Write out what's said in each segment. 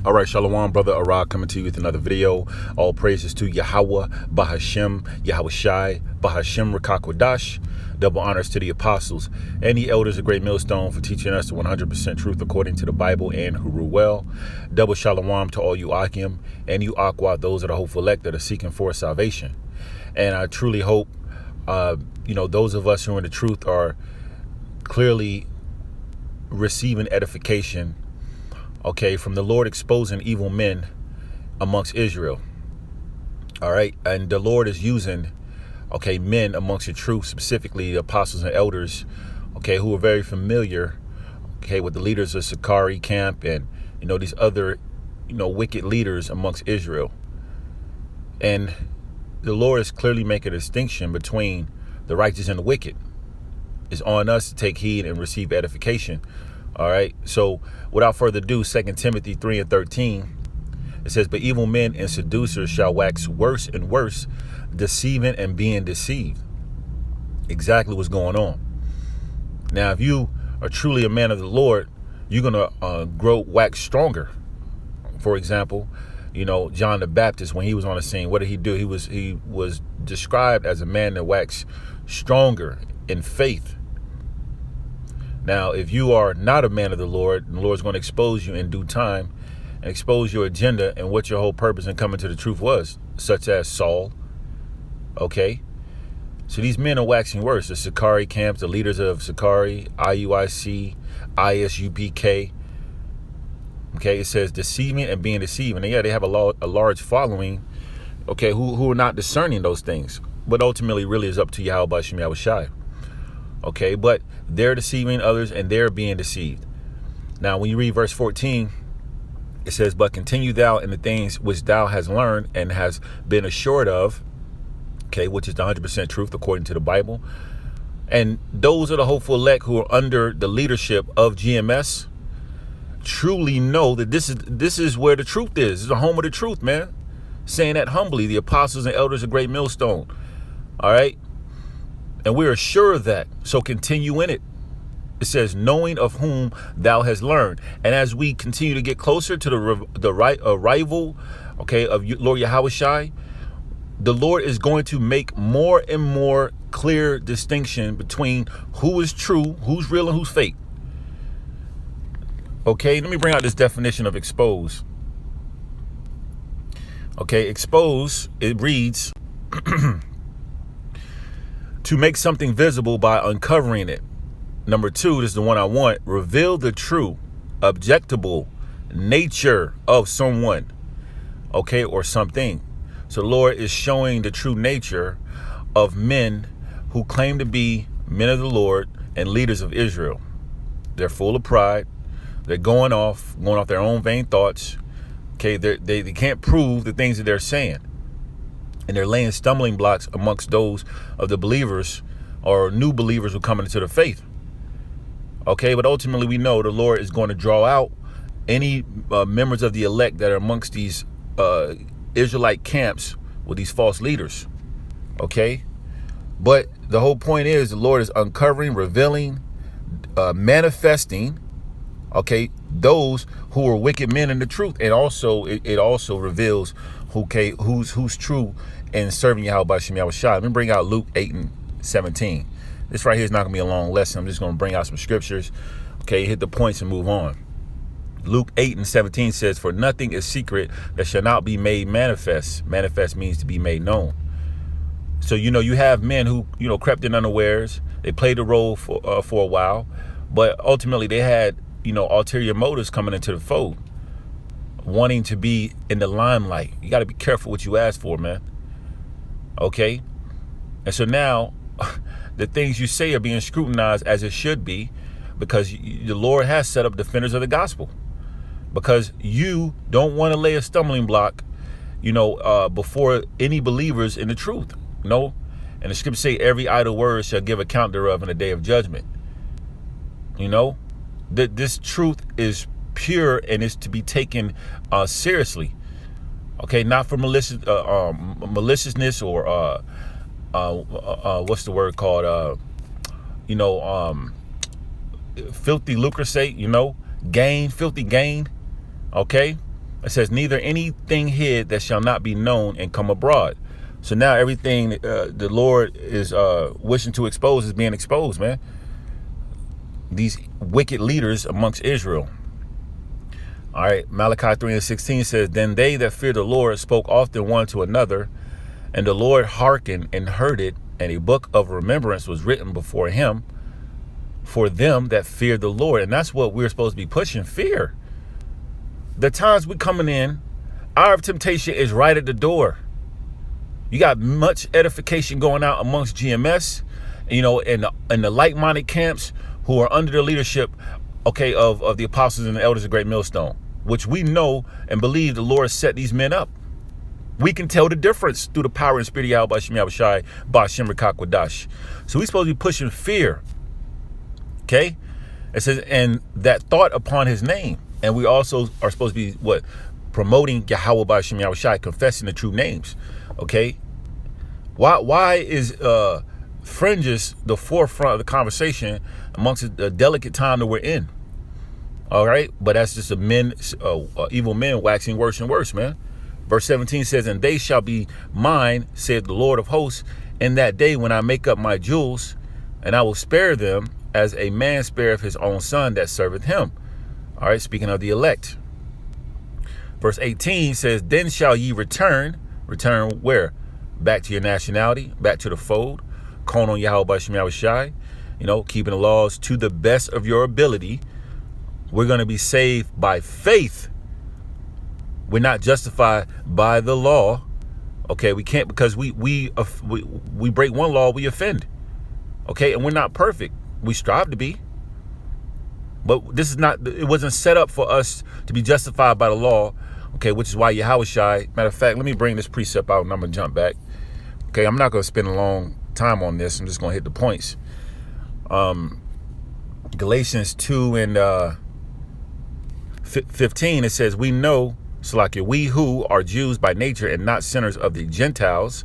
All right, Shalom, brother Arad, coming to you with another video. All praises to Yahweh, Bahashem, Yahweh Shai, Bahashem Rakakwadash. Double honors to the apostles and the elders of Great Millstone for teaching us the 100% truth according to the Bible and Huruel. Double shalom to all you Akim and you Aqua, those that are hopeful elect that are seeking for salvation. And I truly hope, those of us who are in the truth are clearly receiving edification, from the Lord exposing evil men amongst Israel. All right. And the Lord is using, men amongst the truth, specifically the apostles and elders, who are very familiar, with the leaders of Sakari camp and, these other, wicked leaders amongst Israel. And the Lord is clearly making a distinction between the righteous and the wicked. It's on us to take heed and receive edification. All right. So without further ado, 2 Timothy 3:13, it says, but evil men and seducers shall wax worse and worse, deceiving and being deceived. Exactly what's going on. Now, if you are truly a man of the Lord, you're going to wax stronger. For example, John the Baptist, when he was on the scene, what did he do? He was described as a man that waxed stronger in faith. Now, if you are not a man of the Lord is going to expose you in due time and expose your agenda and what your whole purpose in coming to the truth was, such as Saul. Okay. So these men are waxing worse. The Sakari camps, the leaders of Sakari, IUIC, ISUPK. Okay. It says deceiving and being deceived. And yeah, they have a large following, who are not discerning those things. But ultimately really is up to Yahweh Shem Yahweh Shai. Okay, but they're deceiving others and they're being deceived. Now, when you read verse 14, it says, but continue thou in the things which thou hast learned and has been assured of, which is the 100% truth according to the Bible. And those are the hopeful elect who are under the leadership of GMS truly know that this is where the truth is. This is the home of the truth, man. Saying that humbly, the apostles and elders of Great Millstone. All right. And we are sure of that. So continue in it. It says, knowing of whom thou hast learned. And as we continue to get closer to the arrival, of Lord Yahweh Shai, the Lord is going to make more and more clear distinction between who is true, who's real, and who's fake. Let me bring out this definition of expose. Expose, it reads, to make something visible by uncovering it. Number 2, this is the one I want. Reveal the true, objectable nature of someone, or something. So the Lord is showing the true nature of men who claim to be men of the Lord and leaders of Israel. They're full of pride. They're going off their own vain thoughts. They can't prove the things that they're saying. And they're laying stumbling blocks amongst those of the believers or new believers who are coming into the faith. But ultimately we know the Lord is going to draw out any members of the elect that are amongst these Israelite camps with these false leaders. But the whole point is the Lord is uncovering, revealing, manifesting, those who are wicked men in the truth. And also it also reveals who's true and serving Yahweh Shem Yahweh Shai. Let me bring out Luke 8:17. This right here is not going to be a long lesson. I'm just going to bring out some scriptures. Hit the points and move on. Luke 8:17 says, for nothing is secret that shall not be made manifest. Manifest means to be made known. So, you have men who, crept in unawares. They played the role for a while, but ultimately they had, ulterior motives coming into the fold, wanting to be in the limelight. You got to be careful what you ask for, man. And so now the things you say are being scrutinized as it should be, because the Lord has set up defenders of the gospel, because you don't want to lay a stumbling block, before any believers in the truth. No. And the scriptures say every idle word shall give account thereof in the day of judgment. That this truth is pure and is to be taken seriously. Not for maliciousness or what's the word called? Filthy lucre's sake, gain, filthy gain. Okay. It says, neither anything hid that shall not be known and come abroad. So now everything the Lord is wishing to expose is being exposed, man. These wicked leaders amongst Israel. All right, Malachi 3:16 says, then they that fear the Lord spoke often one to another, and the Lord hearkened and heard it, and a book of remembrance was written before him for them that feared the Lord. And that's what we're supposed to be pushing, fear. The times we coming in, our temptation is right at the door. You got much edification going out amongst GMS, you know, in the like-minded camps who are under the leadership, okay, of the apostles and the elders of Great Millstone, which we know and believe the Lord set these men up. We can tell the difference through the power and spirit of Yahweh Ba'ashem Yahushai Ba'ashem Rakakwadash. So we're supposed to be pushing fear. Okay? It says, and that thought upon his name. And we also are supposed to be what? Promoting Yahweh Ba'ashem Yahushai, confessing the true names. Okay? Why is fringes the forefront of the conversation amongst the delicate time that we're in? All right? But that's just evil men waxing worse and worse, man. Verse 17 says, and they shall be mine, saith the Lord of hosts, in that day when I make up my jewels, and I will spare them as a man spareth his own son that serveth him. All right, speaking of the elect. Verse 18 says, then shall ye return. Return where? Back to your nationality, back to the fold. Calling on Yahweh Ba'ashem Yahushai, you know, keeping the laws to the best of your ability. We're going to be saved by faith. We're not justified by the law. Okay, we can't, because we break one law, we offend. Okay, and we're not perfect. We strive to be. But this is not, it wasn't set up for us to be justified by the law. Okay, which is why Yahushai, matter of fact, let me bring this precept out and I'm going to jump back. Okay, I'm not going to spend a long time on this. I'm just going to hit the points. Galatians 2 and 15, it says, we know, Salakia, we who are Jews by nature and not sinners of the Gentiles.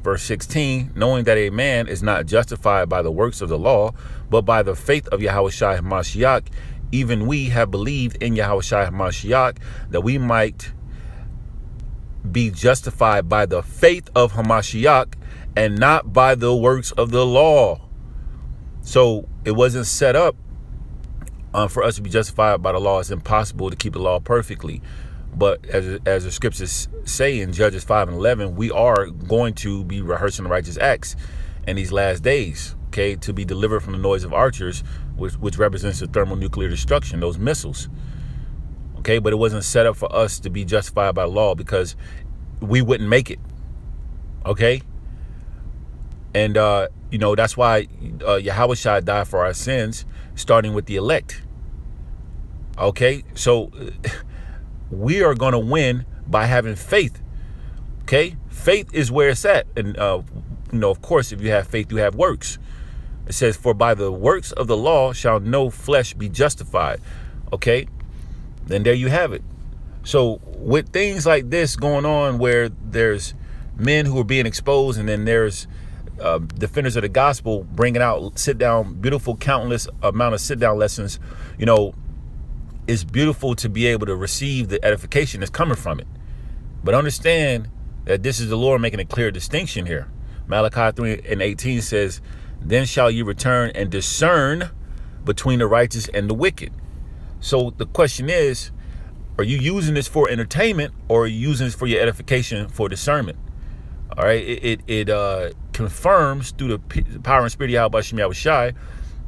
Verse 16, knowing that a man is not justified by the works of the law, but by the faith of Yahushua HaMashiach, even we have believed in Yahushua HaMashiach, that we might be justified by the faith of Hamashiach and not by the works of the law. So it wasn't set up for us to be justified by the law. It's impossible to keep the law perfectly. But as the scriptures say in Judges 5 and 11, we are going to be rehearsing the righteous acts in these last days, okay, to be delivered from the noise of archers, which represents the thermonuclear destruction, those missiles. Okay, but it wasn't set up for us to be justified by law because we wouldn't make it. Okay? And, you know, that's why Yahushua died for our sins, starting with the elect. Okay? So we are going to win by having faith. Okay? Faith is where it's at. And, you know, of course, if you have faith, you have works. It says, for by the works of the law shall no flesh be justified. Okay? Then there you have it. So with things like this going on where there's men who are being exposed and then there's defenders of the gospel bringing out sit-down, beautiful, countless amount of sit-down lessons, you know, it's beautiful to be able to receive the edification that's coming from it. But understand that this is the Lord making a clear distinction here. Malachi 3 and 18 says, then shall you return and discern between the righteous and the wicked. So the question is, are you using this for entertainment or are you using this for your edification, for discernment? All right, it confirms through the power and spirit of Yahweh Ba'ashem Yahushai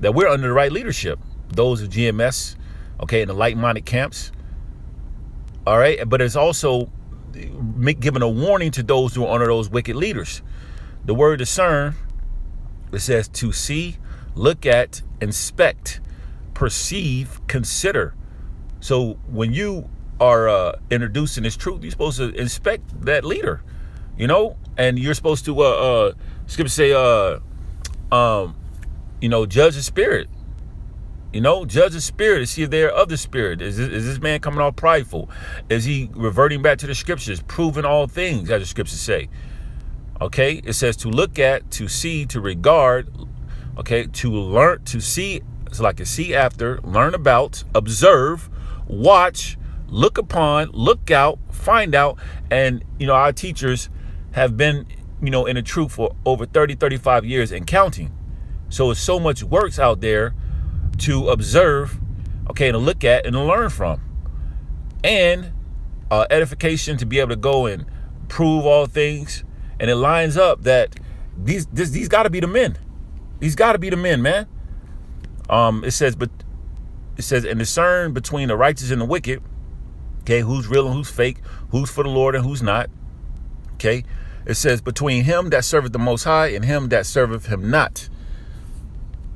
that we're under the right leadership. Those of GMS, okay, in the like-minded camps. All right, but it's also giving a warning to those who are under those wicked leaders. The word discern, it says to see, look at, inspect, perceive, consider. So when you are introducing this truth, you're supposed to inspect that leader, you know, and you're supposed to, scripture say, you know, judge the spirit. You know, judge the spirit to see if they're of the spirit. Is this man coming off prideful? Is he reverting back to the scriptures, proving all things, as the scriptures say? Okay, it says to look at, to see, to regard, okay, to learn, to see, it's like a see after, learn about, observe, watch, look upon, look out, find out. And, our teachers have been, in the truth for over 30, 35 years and counting. So it's so much works out there to observe, okay, to look at and to learn from. And edification to be able to go and prove all things. And it lines up that these got to be the men. These got to be the men, man. It says, and discern between the righteous and the wicked. Okay, who's real and who's fake, who's for the Lord and who's not. Okay, it says, between him that serveth the Most High and him that serveth him not.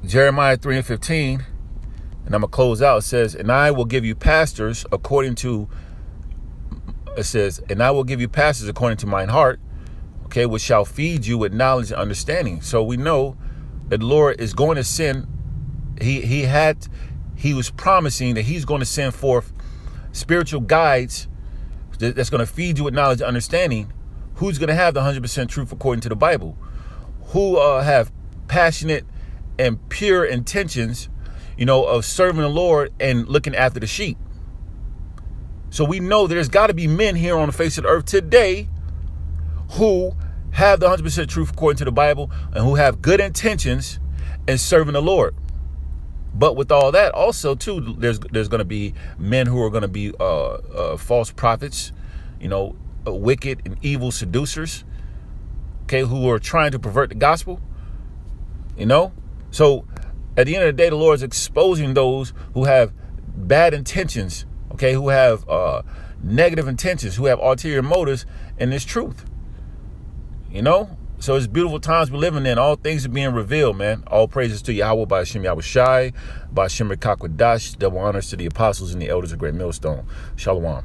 Jeremiah 3:15, and I'm going to close out. It says, and I will give you pastors according to mine heart, okay, which shall feed you with knowledge and understanding. So we know that the Lord is going to send, he was promising that he's going to send forth spiritual guides that's going to feed you with knowledge and understanding. Who's going to have the 100% truth according to the Bible? Who have passionate and pure intentions, of serving the Lord and looking after the sheep. So we know there's got to be men here on the face of the earth today who have the 100% truth according to the Bible and who have good intentions in serving the Lord. But with all that, also too, there's going to be men who are going to be false prophets, wicked and evil seducers, okay, who are trying to pervert the gospel. So at the end of the day, the Lord is exposing those who have bad intentions, okay, who have negative intentions, who have ulterior motives in this truth. So it's beautiful times we're living in. All things are being revealed, man. All praises to Yahweh, Ba'ashem Yahushai, Ba'ashem Rikakwadash. Double honors to the apostles and the elders of Great Millstone. Shalom.